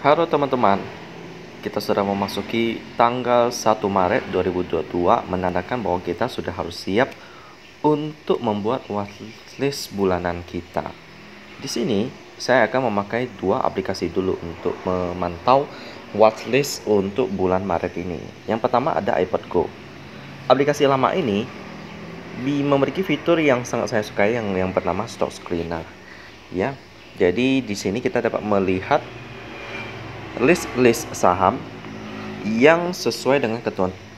Halo teman-teman, kita sudah memasuki tanggal 1 Maret 2022, menandakan bahwa kita sudah harus siap untuk membuat watchlist bulanan kita. Di sini saya akan memakai dua aplikasi dulu untuk memantau watchlist untuk bulan Maret ini. Yang pertama ada iPod Go. Aplikasi lama ini memiliki fitur yang sangat saya sukai yang bernama Stock Screener. Ya, jadi di sini kita dapat melihat list saham yang sesuai dengan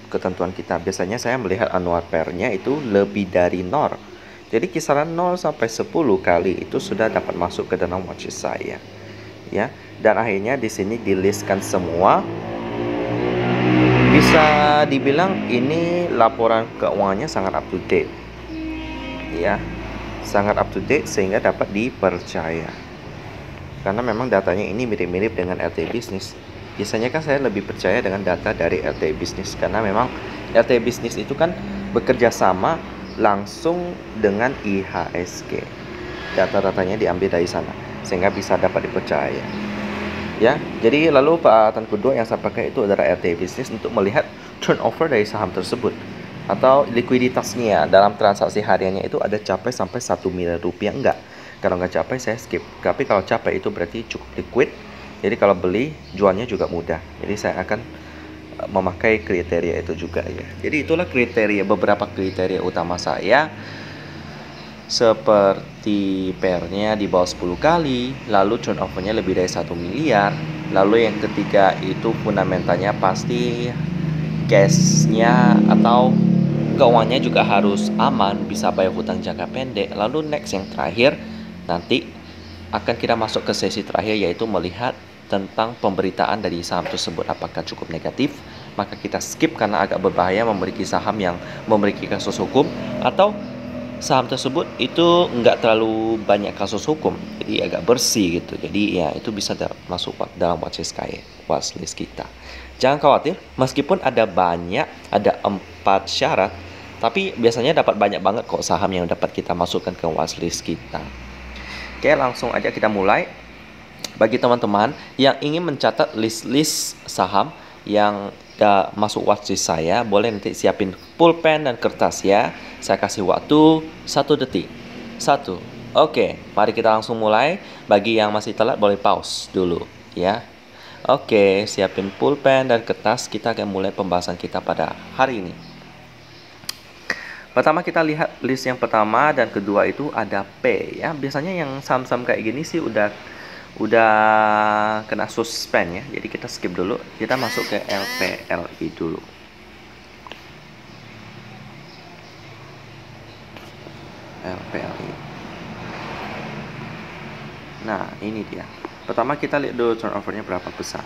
ketentuan kita. Biasanya saya melihat annual pair-nya itu lebih dari 0. Jadi kisaran 0 sampai 10 kali itu sudah dapat masuk ke dalam watchlist saya. Ya, dan akhirnya di sini di-listkan semua. Bisa dibilang ini laporan keuangannya sangat up to date. Ya, sangat up to date sehingga dapat dipercaya. Karena memang datanya ini mirip-mirip dengan LTI Business. Biasanya kan saya lebih percaya dengan data dari LTI Business karena memang LTI Business itu kan bekerja sama langsung dengan IHSG. Data-datanya diambil dari sana sehingga bisa dapat dipercaya. Ya, jadi lalu peralatan kedua yang saya pakai itu adalah LTI Business untuk melihat turnover dari saham tersebut atau likuiditasnya dalam transaksi hariannya itu ada capai sampai 1 miliar rupiah enggak. Kalau nggak capai saya skip, tapi kalau capai itu berarti cukup liquid. Jadi kalau beli jualnya juga mudah. Jadi saya akan memakai kriteria itu juga ya. Jadi itulah beberapa kriteria utama saya, seperti pairnya di bawah 10 kali, lalu turnovernya lebih dari 1 miliar, lalu yang ketiga itu fundamentalnya pasti cashnya atau keuangannya juga harus aman, bisa bayar hutang jangka pendek. Lalu next yang terakhir, nanti akan kita masuk ke sesi terakhir, yaitu melihat tentang pemberitaan dari saham tersebut apakah cukup negatif, maka kita skip karena agak berbahaya memiliki saham yang memiliki kasus hukum, atau saham tersebut itu nggak terlalu banyak kasus hukum, jadi agak bersih gitu. Jadi ya itu bisa masuk dalam watchlist kita. Jangan khawatir, meskipun ada 4 syarat, tapi biasanya dapat banyak banget kok saham yang dapat kita masukkan ke watchlist kita. Oke, langsung aja kita mulai. Bagi teman-teman yang ingin mencatat list saham yang masuk watchlist saya, boleh nanti siapin pulpen dan kertas ya. Saya kasih waktu 1 detik. 1. Oke, mari kita langsung mulai. Bagi yang masih telat boleh pause dulu ya. Oke, siapin pulpen dan kertas. Kita akan mulai pembahasan kita pada hari ini. Pertama kita lihat list yang pertama dan kedua itu ada P ya. Biasanya yang saham-saham kayak gini sih udah kena suspend ya. Jadi kita skip dulu. Kita masuk ke LPLI dulu. LPLI. Nah, ini dia. Pertama kita lihat dulu turnovernya berapa besar.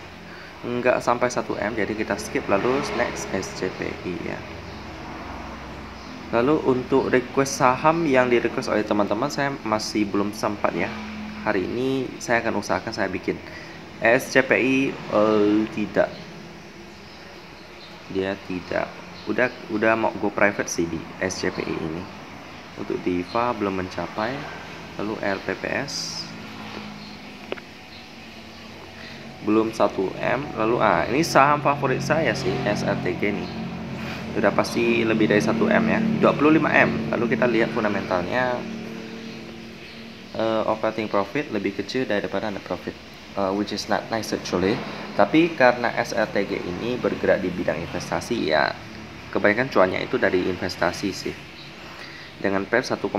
Enggak sampai 1M, jadi kita skip. Lalu next SCPI ya. Lalu untuk request saham yang di request oleh teman-teman, saya masih belum sempat ya. Hari ini saya akan usahakan saya bikin. SCPI tidak. Dia tidak. Udah mau go private sih di SCPI ini. Untuk DIVA belum mencapai. Lalu LPPS belum 1M. Lalu ini saham favorit saya sih, SRTG nih. Sudah pasti lebih dari 1M ya, 25M. Lalu kita lihat fundamentalnya, operating profit lebih kecil daripada net profit, which is not nice actually. Tapi karena SRTG ini bergerak di bidang investasi ya, kebanyakan cuannya itu dari investasi sih. Dengan PER 1,9,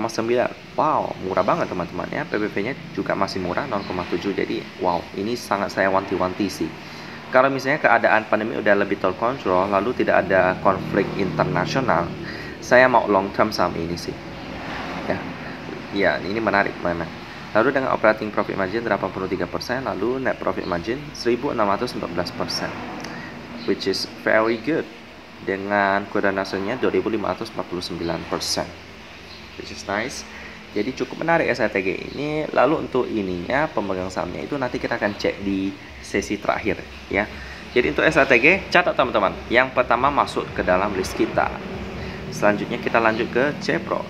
wow, murah banget teman-teman ya. PBV-nya juga masih murah, 0,7. Jadi wow, ini sangat saya wanti-wanti sih. Kalau misalnya keadaan pandemi udah lebih terkontrol, lalu tidak ada konflik internasional, saya mau long term saham ini sih. Ya, ini menarik mana. Lalu dengan operating profit margin 83%, lalu net profit margin 1614%, which is very good. Dengan koordinasinya 2549%, which is nice. Jadi cukup menarik SRTG ini. Lalu untuk ininya, pemegang sahamnya itu nanti kita akan cek di sesi terakhir ya. Jadi untuk SRTG, catat teman-teman. Yang pertama masuk ke dalam list kita. Selanjutnya kita lanjut ke CPRO.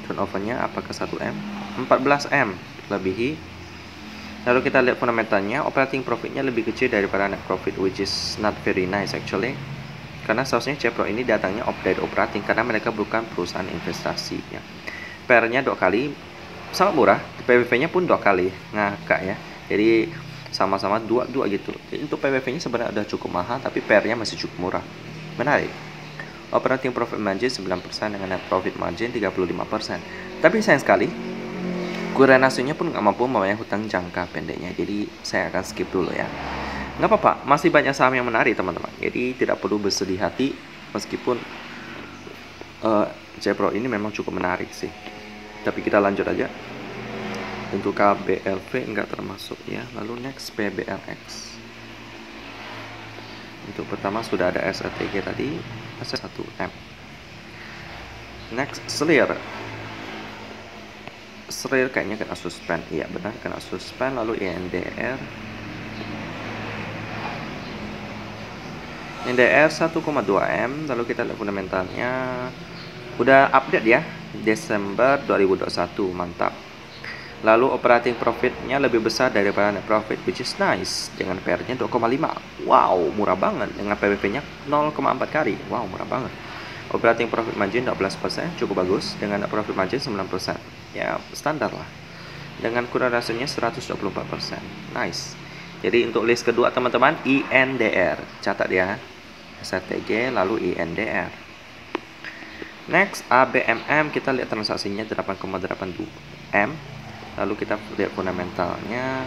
Turnovernya apakah 1M? 14M. lebihi. Lalu kita lihat fundamentalnya, operating profitnya lebih kecil daripada net profit, which is not very nice actually. Karena seharusnya Chevron ini datangnya dari operating, karena mereka bukan perusahaan investasi ya. PR-nya 2 kali, sangat murah. PBV-nya pun 2 kali, ngakak ya. Jadi sama-sama 2 gitu. Jadi untuk PBV-nya sebenarnya udah cukup mahal, tapi PR-nya masih cukup murah. Menarik. Operating profit margin 9% dengan net profit margin 35%. Tapi sayang sekali, kurang rasionya pun nggak mampu membayar hutang jangka pendeknya. Jadi saya akan skip dulu ya. Nggak apa-apa, masih banyak saham yang menarik teman-teman. Jadi tidak perlu bersedih hati, meskipun Chevron ini memang cukup menarik sih. Tapi kita lanjut aja. Untuk KBLV nggak termasuk ya. Lalu next PBLX. Untuk pertama sudah ada SRTG tadi, S1M. Next Selir. Selir kayaknya kena suspend. Iya benar, kena suspend. Lalu INDR. NDR 1,2M. Lalu kita lihat fundamentalnya udah update ya, Desember 2021, mantap. Lalu operating profitnya lebih besar daripada net profit, which is nice, dengan PR-nya 2,5. Wow, murah banget. Dengan PBV-nya 0,4 kali. Wow, murah banget. Operating profit margin 12%, cukup bagus. Dengan net profit margin 9%. Ya, standar lah. Dengan kurang rasionya 124%. Nice. Jadi untuk list kedua teman-teman, INDR. Catat ya. SRTG lalu INDR. Next ABMM, kita lihat transaksinya 8,82 M. Lalu kita lihat fundamentalnya,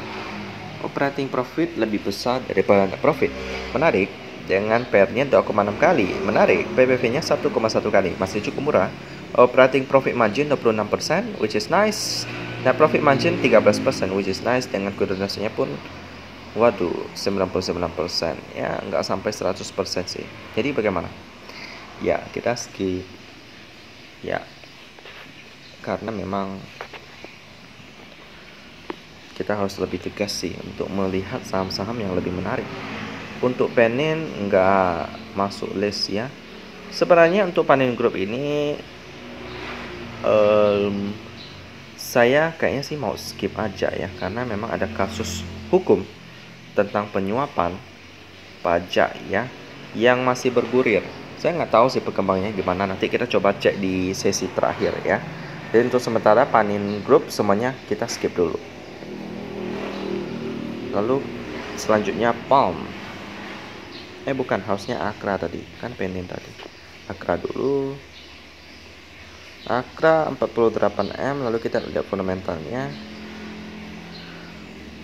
operating profit lebih besar daripada net profit. Menarik. Dengan PR-nya 2,6 kali. Menarik. PBV-nya 1,1 kali. Masih cukup murah. Operating profit margin 26%, which is nice. Net profit margin 13%, which is nice. Dengan koordinasinya pun waduh, 99%. Ya, nggak sampai 100% sih. Jadi bagaimana? Ya, kita skip. Ya, karena memang kita harus lebih tegas sih untuk melihat saham-saham yang lebih menarik. Untuk Panin nggak masuk list ya. Sebenarnya untuk Panin Group ini saya kayaknya sih mau skip aja ya, karena memang ada kasus hukum tentang penyuapan pajak ya yang masih bergulir. Saya nggak tahu sih perkembangannya gimana, nanti kita coba cek di sesi terakhir ya. Dan untuk sementara Panin Group semuanya kita skip dulu. Lalu selanjutnya Palm. Bukan, harusnya Akra tadi, kan Panin tadi. Akra dulu. Akra 48M, lalu kita lihat fundamentalnya.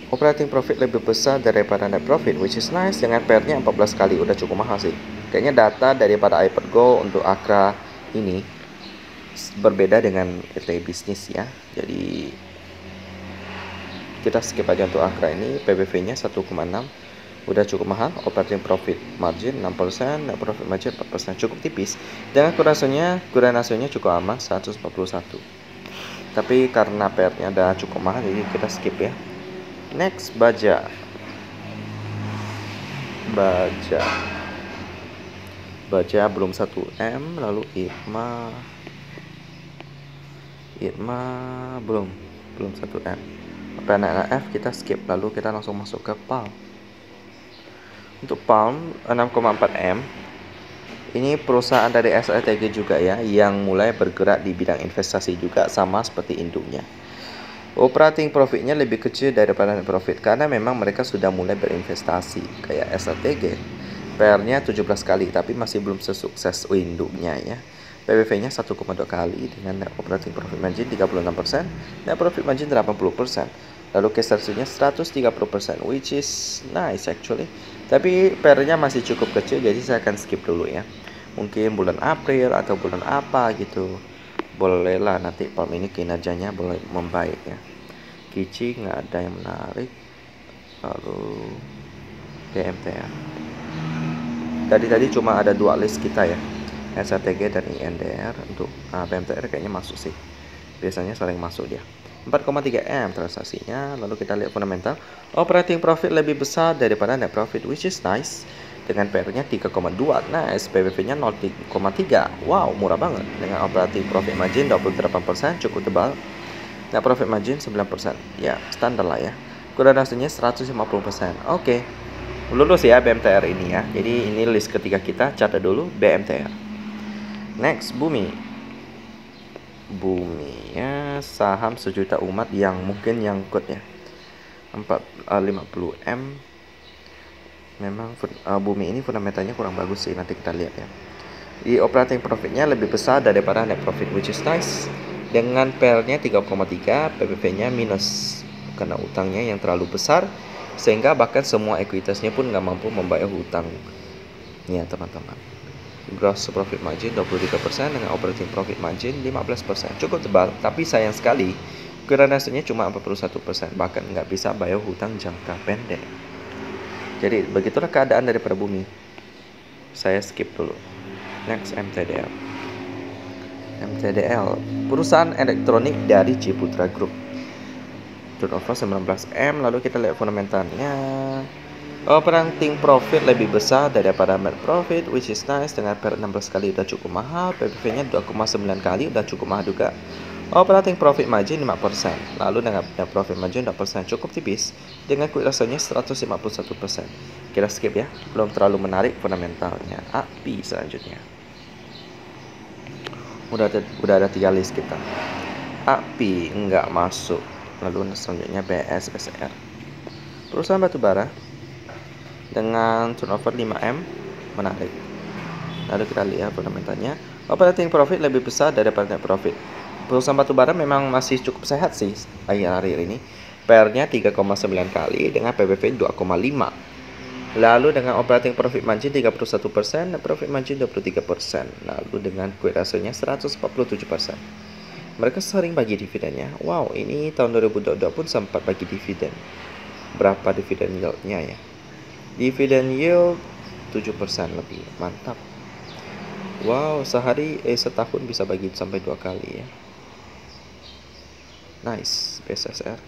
Operating profit lebih besar daripada net profit, which is nice. Dengan PR-nya 14 kali, udah cukup mahal sih. Kayaknya data daripada iPad Go untuk Akra ini berbeda dengan RT bisnis ya. Jadi kita skip aja untuk Akra ini. PBV-nya 1,6, udah cukup mahal. Operating profit margin 6%, net profit margin 4%, cukup tipis. Dengan kurang cukup aman 141. Tapi karena PR-nya udah cukup mahal, jadi kita skip ya. Next Baja belum 1M. Lalu ITMA belum 1M. PNLF kita skip, lalu kita langsung masuk ke Palm. Untuk Palm 6,4M, ini perusahaan dari SRTG juga ya, yang mulai bergerak di bidang investasi juga, sama seperti induknya. Operating profitnya lebih kecil daripada net profit, karena memang mereka sudah mulai berinvestasi kayak SRTG. PR-nya 17 kali, tapi masih belum sesukses induknya ya. PBV-nya 1,2 kali dengan net operating profit margin 36%, net profit margin 80%. Lalu cash ratio-nya 130%, which is nice actually. Tapi PR-nya masih cukup kecil, jadi saya akan skip dulu ya. Mungkin bulan April atau bulan apa gitu. Bolehlah nanti Palm ini kinerjanya boleh membaik ya. Kici nggak ada yang menarik. Lalu DMTR. Tadi cuma ada 2 list kita ya, SRTG dan INDR. Untuk BMTR kayaknya masuk sih. Biasanya saling masuk dia. 4,3M transaksinya. Lalu kita lihat fundamental. Operating profit lebih besar daripada net profit, which is nice. Dengan PR-nya 3,2. Nah, SPBV-nya 0,3. Wow, murah banget. Dengan operating profit margin 28%, cukup tebal. Net profit margin 9%. Ya, standar lah ya. Kuadransinya 150%. Oke. Lulus ya BMTR ini ya. Jadi ini list ketiga kita, catat dulu BMTR. Next, Bumi. Bumi ya, saham sejuta umat yang mungkin nyangkut ya. 50M. Memang Bumi ini fundamentalnya kurang bagus sih, nanti kita lihat ya. Di operating profitnya lebih besar daripada net profit, which is nice. Dengan PL-nya 3,3, PBV-nya minus karena utangnya yang terlalu besar, sehingga bahkan semua ekuitasnya pun nggak mampu membayar hutangnya teman-teman. Gross profit margin 23% dengan operating profit margin 15%. Cukup tebal, tapi sayang sekali kuadransinya cuma 41%, bahkan nggak bisa bayar hutang jangka pendek. Jadi begitulah keadaan daripada Bumi. Saya skip dulu. Next, MTDL. MTDL, perusahaan elektronik dari Ciputra Group. Turnover 19M. Lalu kita lihat fundamentalnya. Operating profit lebih besar daripada net profit, which is nice. Dengan PER 16 kali udah cukup mahal. PBV-nya 2,9 kali udah cukup mahal juga. Operating profit margin 5%. Lalu dengan net profit margin 2%, cukup tipis. Dengan quick rasanya 151%. Kita skip ya, belum terlalu menarik fundamentalnya. API selanjutnya. Udah ada 3 list kita. API enggak masuk. Lalu selanjutnya BSSR. Perusahaan batubara dengan turnover 5M, menarik. Lalu kita lihat fundamentalnya. Operating profit lebih besar daripada net profit. Perusahaan batubara memang masih cukup sehat sih akhir-akhir ini. PER-nya 3,9 kali dengan PBV 2,5. Lalu dengan operating profit margin 31%, net profit margin 23%. Lalu dengan quick ratio-nya 147%. Mereka sering bagi dividennya. Wow, ini tahun 2022 pun sempat bagi dividen. Berapa dividen yield-nya ya? Dividen yield 7% lebih. Mantap. Wow, setahun bisa bagi sampai 2 kali ya. Nice, BSSR.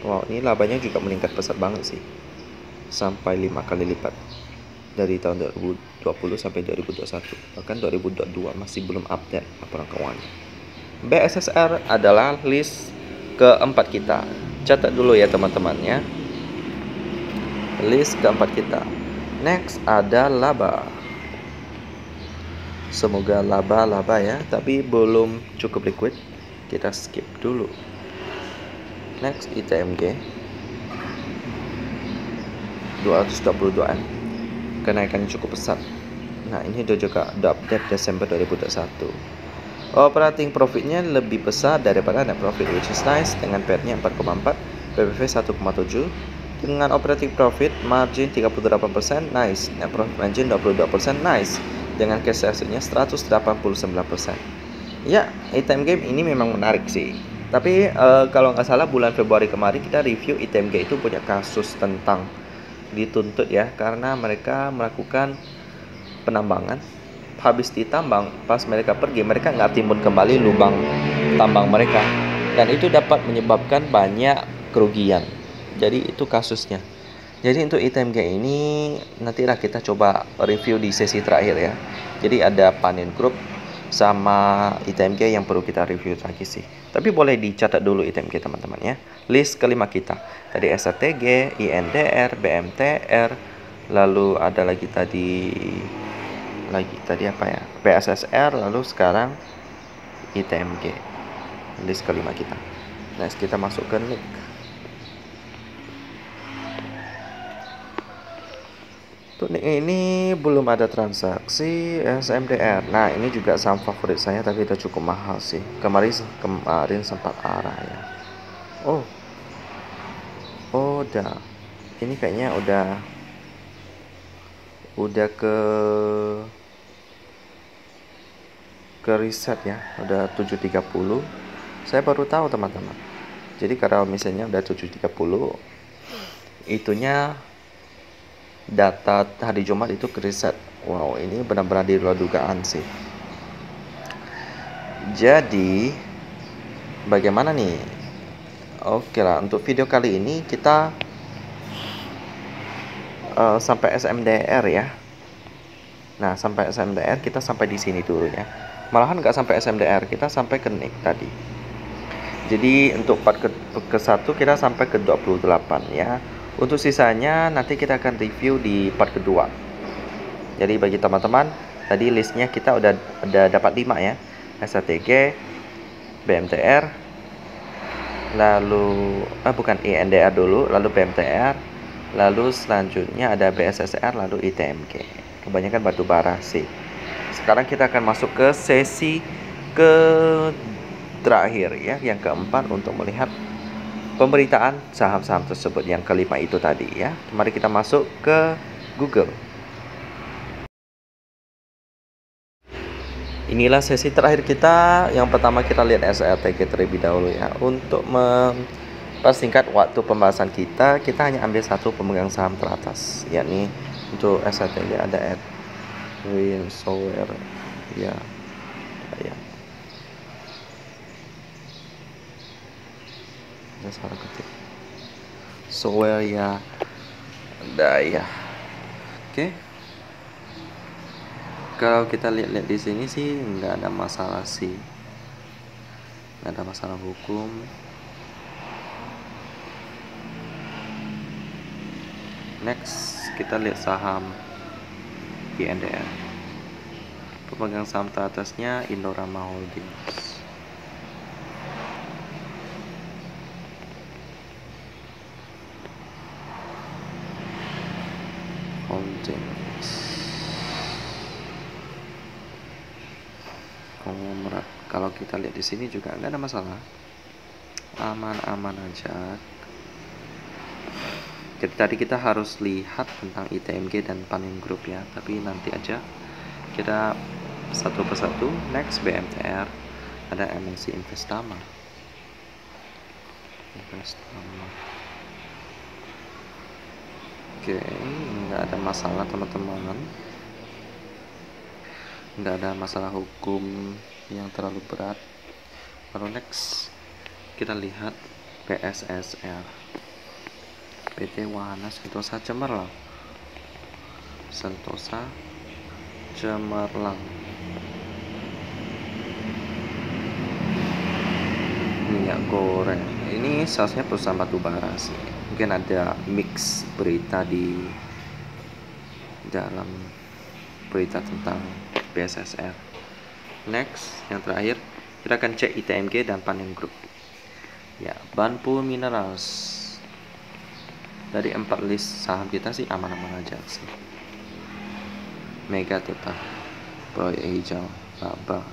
Wow, ini labanya juga meningkat pesat banget sih. Sampai 5 kali lipat. Dari tahun 2020 sampai 2021. Bahkan 2022 masih belum update laporan keuangan. BSSR adalah list keempat kita. Catat dulu ya teman-teman ya. List keempat kita. Next ada laba. Semoga laba ya, tapi belum cukup liquid. Kita skip dulu. Next, ITMG 222M. Kenaikannya cukup pesat. Nah, ini juga udah update Desember 2021. Operating profitnya lebih besar daripada net profit, which is nice. Dengan PER-nya 4,4, PBV 1,7. Dengan operating profit margin 38%, nice. Net profit margin 22%, nice. Dengan cash ratio-nya 189%. Ya, ITMG ini memang menarik sih. Tapi kalau nggak salah bulan Februari kemarin kita review ITMG itu punya kasus tentang dituntut ya, karena mereka melakukan penambangan. Habis ditambang, pas mereka pergi, mereka nggak timbun kembali lubang tambang mereka. Dan itu dapat menyebabkan banyak kerugian. Jadi itu kasusnya. Jadi untuk ITMG ini nantilah kita coba review di sesi terakhir ya. Jadi ada Panin Group sama ITMG yang perlu kita review lagi sih. Tapi boleh dicatat dulu ITMG teman-teman ya. List kelima kita. Tadi SRTG, INDR, BMTR, lalu ada lagi tadi apa ya? BSSR, lalu sekarang ITMG. List kelima kita. Next kita masuk ke NIK. Untuk NIK ini belum ada transaksi SMDR. Nah, ini juga saham favorit saya tapi udah cukup mahal sih. Kemarin sempat arah ya. Oh, udah. Ini kayaknya udah ke reset ya. Udah 730. Saya baru tahu teman-teman. Jadi kalau misalnya udah 730, itunya data hari Jumat itu ke reset. Wow, ini benar-benar di luar dugaan sih. Jadi bagaimana nih? Oke lah, untuk video kali ini kita sampai SMDR ya. Nah, sampai SMDR kita sampai di sini dulu ya. Malahan nggak sampai SMDR, kita sampai ke NIK tadi. Jadi untuk part ke-1 kita sampai ke 28 ya. Untuk sisanya nanti kita akan review di part kedua. Jadi bagi teman-teman, tadi listnya kita udah dapat 5 ya. SATG, BMTR, lalu bukan INDR dulu, lalu BMTR, lalu selanjutnya ada BSSR, lalu ITMG. Kebanyakan batu bara sih. Sekarang kita akan masuk ke sesi ke terakhir ya, yang keempat, untuk melihat pemberitaan saham-saham tersebut. Yang kelima itu tadi ya. Mari kita masuk ke Google. Inilah sesi terakhir kita. Yang pertama kita lihat SATG terlebih dahulu ya. Untuk mempersingkat waktu pembahasan kita hanya ambil satu pemegang saham teratas, yakni untuk SATG ada Edwin Sower ya. Ada suara ketik Sower ya. Daya. Oke. Kalau kita lihat di sini sih nggak ada masalah sih, nggak ada masalah hukum. Next kita lihat saham INDR. Pemegang saham teratasnya Indorama Holdings. Konglomerat. Kalau kita lihat di sini juga nggak ada masalah, aman-aman aja. Jadi tadi kita harus lihat tentang ITMG dan Panin Group ya, tapi nanti aja kita satu persatu. Next BMTR, ada MNC Investama. Oke, nggak ada masalah teman-teman, nggak ada masalah hukum yang terlalu berat. Lalu next kita lihat PSSR, PT Wahana Sentosa Cemerlang. Minyak goreng. Ini salesnya perusahaan batu bara sih. Mungkin ada mix berita di dalam berita tentang BSSR. Next, yang terakhir kita akan cek ITMG dan Panin Group ya. Banpul Minerals, dari 4 list saham kita sih aman-aman aja sih. Mega tetap, proyek hijau, laba,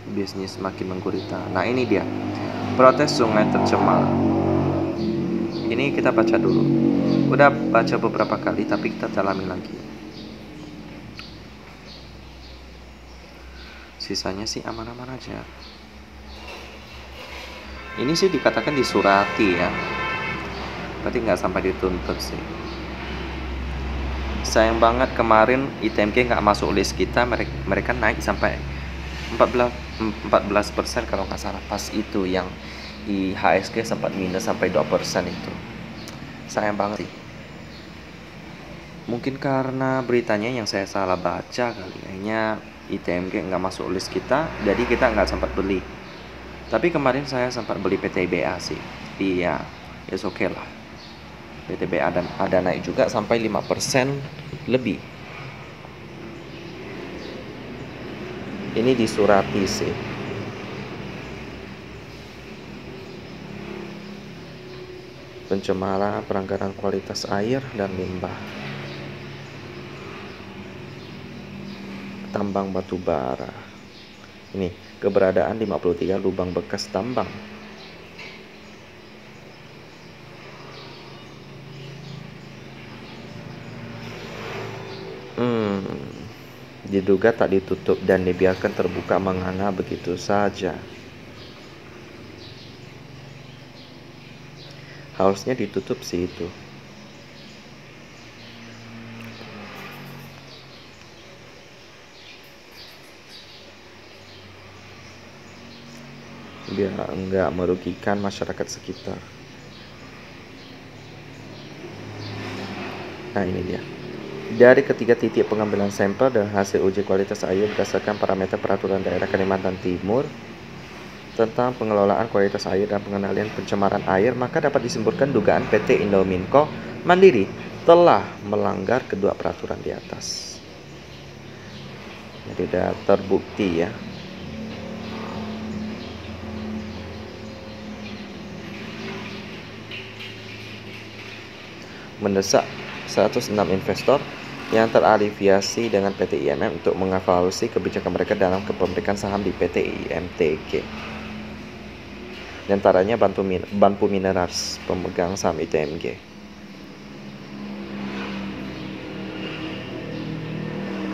bisnis makin menggurita. Nah ini dia, protes sungai tercemar. Ini kita baca dulu, udah baca beberapa kali tapi kita dalami lagi. Sisanya sih aman-aman aja. Ini sih dikatakan disurati ya, berarti nggak sampai dituntut sih. Sayang banget kemarin ITMG nggak masuk list kita. Mereka naik sampai 14% kalau nggak salah. Pas itu yang IHSG sempat minus sampai 2% itu. Sayang banget sih. Mungkin karena beritanya yang saya salah baca kali. Kayaknya ITMG nggak masuk list kita, jadi kita nggak sempat beli. Tapi kemarin saya sempat beli PTBA sih. Iya, it's okay lah. PTBA ada naik juga sampai 5% lebih. Ini disurati sih. Pencemaran, pelanggaran kualitas air dan limbah. Tambang batu bara. Ini keberadaan 53 lubang bekas tambang. Diduga tak ditutup dan dibiarkan terbuka menganga begitu saja. Harusnya ditutup sih itu. Biar enggak merugikan masyarakat sekitar. Nah ini dia. Dari ketiga titik pengambilan sampel dan hasil uji kualitas air berdasarkan parameter peraturan daerah Kalimantan Timur tentang pengelolaan kualitas air dan pengendalian pencemaran air, maka dapat disimpulkan dugaan PT Indominco Mandiri telah melanggar kedua peraturan di atas. Jadi sudah terbukti ya. Mendesak 106 investor yang terafiliasi dengan PT IMM untuk mengevaluasi kebijakan mereka dalam kepemilikan saham di PT IMTG. Di antaranya Banpu Minerals, pemegang saham ITMG.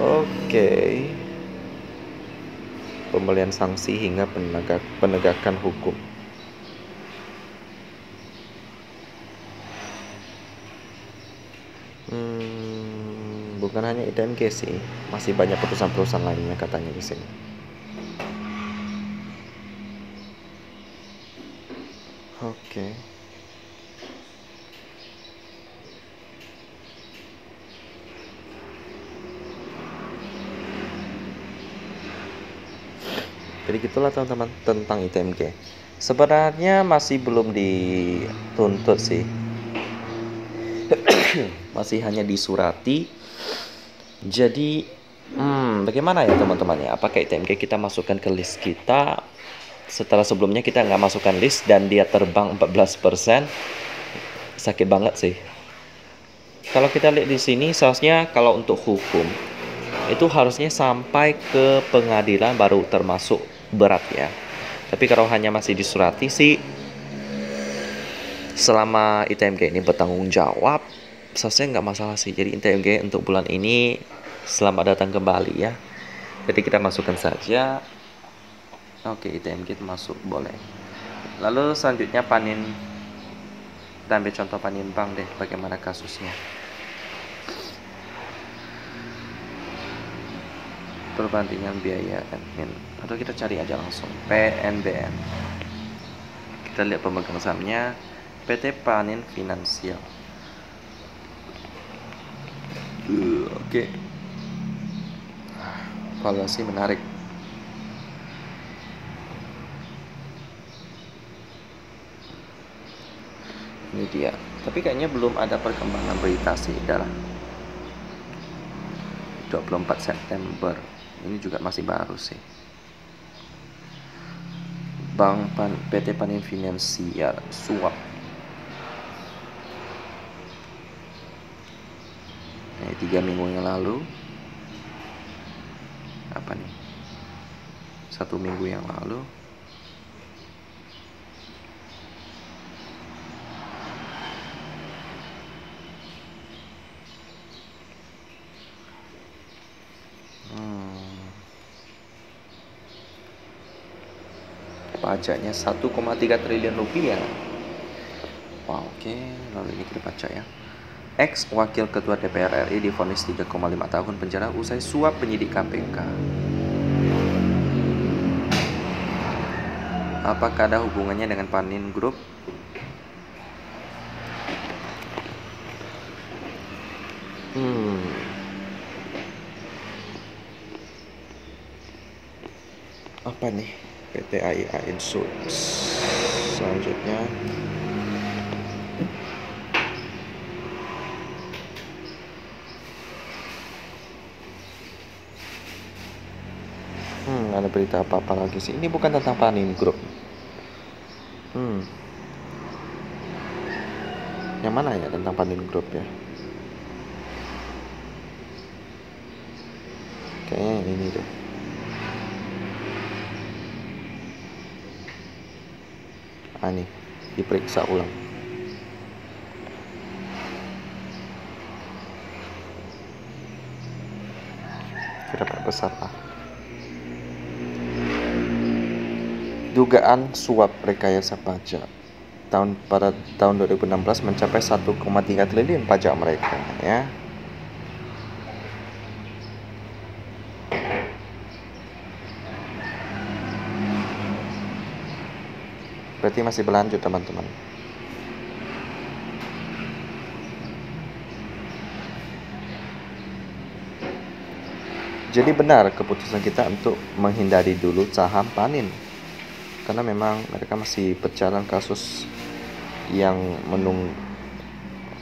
Oke. Pembelian sanksi hingga penegakan hukum. Bukan hanya ITMG sih, masih banyak perusahaan-perusahaan lainnya katanya di sini. Oke. Jadi gitulah teman-teman tentang ITMG. Sebenarnya masih belum dituntut sih. Masih hanya disurati. Jadi bagaimana ya teman-teman ya? Apakah ITMG kita masukkan ke list kita setelah sebelumnya kita nggak masukkan list dan dia terbang 14%? Sakit banget sih. Kalau kita lihat di sini seharusnya kalau untuk hukum itu harusnya sampai ke pengadilan baru termasuk berat ya. Tapi kalau hanya masih disurati sih, selama ITMG ini bertanggung jawab, seharusnya nggak masalah sih. Jadi ITMG untuk bulan ini selamat datang kembali ya. Jadi kita masukkan saja. Oke, ITMG masuk boleh. Lalu selanjutnya Panin. Kita ambil contoh Panin Bank deh, bagaimana kasusnya. Perbandingan biaya admin, atau kita cari aja langsung PNBM. Kita lihat pemegang sahamnya PT Panin Finansial. Oke. Valuasi menarik. Ini dia. Tapi kayaknya belum ada perkembangan berita sih dalam 24 September. Ini juga masih baru sih. PT Panin Finansial suap. Ini 3 minggu yang lalu. Apa nih? 1 minggu yang lalu. Pajaknya 1,3 triliun rupiah. Wow, oke. Lalu ini kita baca ya. Ex Wakil Ketua DPR RI divonis 3,5 tahun penjara usai suap penyidik KPK. Apakah ada hubungannya dengan Panin Group? Apa nih? PT AIA Insurance. Selanjutnya ada berita apa-apa lagi sih? Ini bukan tentang Panin Group. Yang mana ya tentang Panin Group ya? Kayaknya yang ini deh. Nih diperiksa ulang. Dapat besar lah. Dugaan suap rekayasa pajak pada tahun 2016 mencapai 1,3 triliun pajak mereka ya. Berarti masih berlanjut teman-teman. Jadi benar keputusan kita untuk menghindari dulu saham Panin. karena memang mereka masih berjalan kasus yang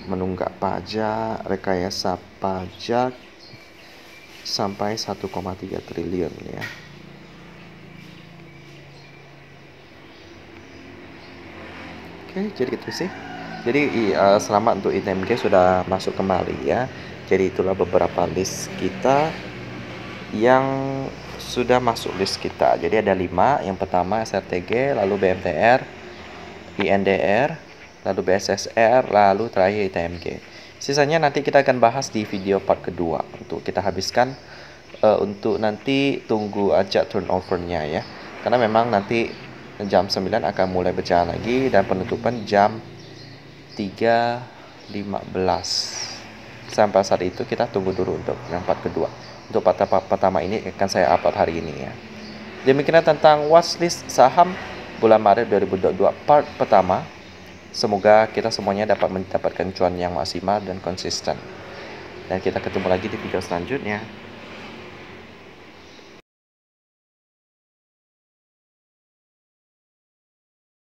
menunggak pajak, rekayasa pajak sampai 1,3 triliun ya. Oke, jadi gitu sih. Jadi selamat untuk ITMG sudah masuk kembali ya. Jadi itulah beberapa list kita yang sudah masuk list kita. Jadi ada 5. Yang pertama SRTG, lalu BMTR, INDR, lalu BSSR, lalu terakhir ITMG. Sisanya nanti kita akan bahas di video part kedua. Untuk kita habiskan untuk nanti tunggu aja turnovernya ya. Karena memang nanti jam 9 akan mulai berjalan lagi dan penutupan jam 3.15. Sampai saat itu kita tunggu dulu untuk yang part kedua. Untuk part pertama ini akan saya upload hari ini ya. Demikian tentang watchlist saham bulan Maret 2022 part pertama. Semoga kita semuanya dapat mendapatkan cuan yang maksimal dan konsisten. Dan kita ketemu lagi di video selanjutnya.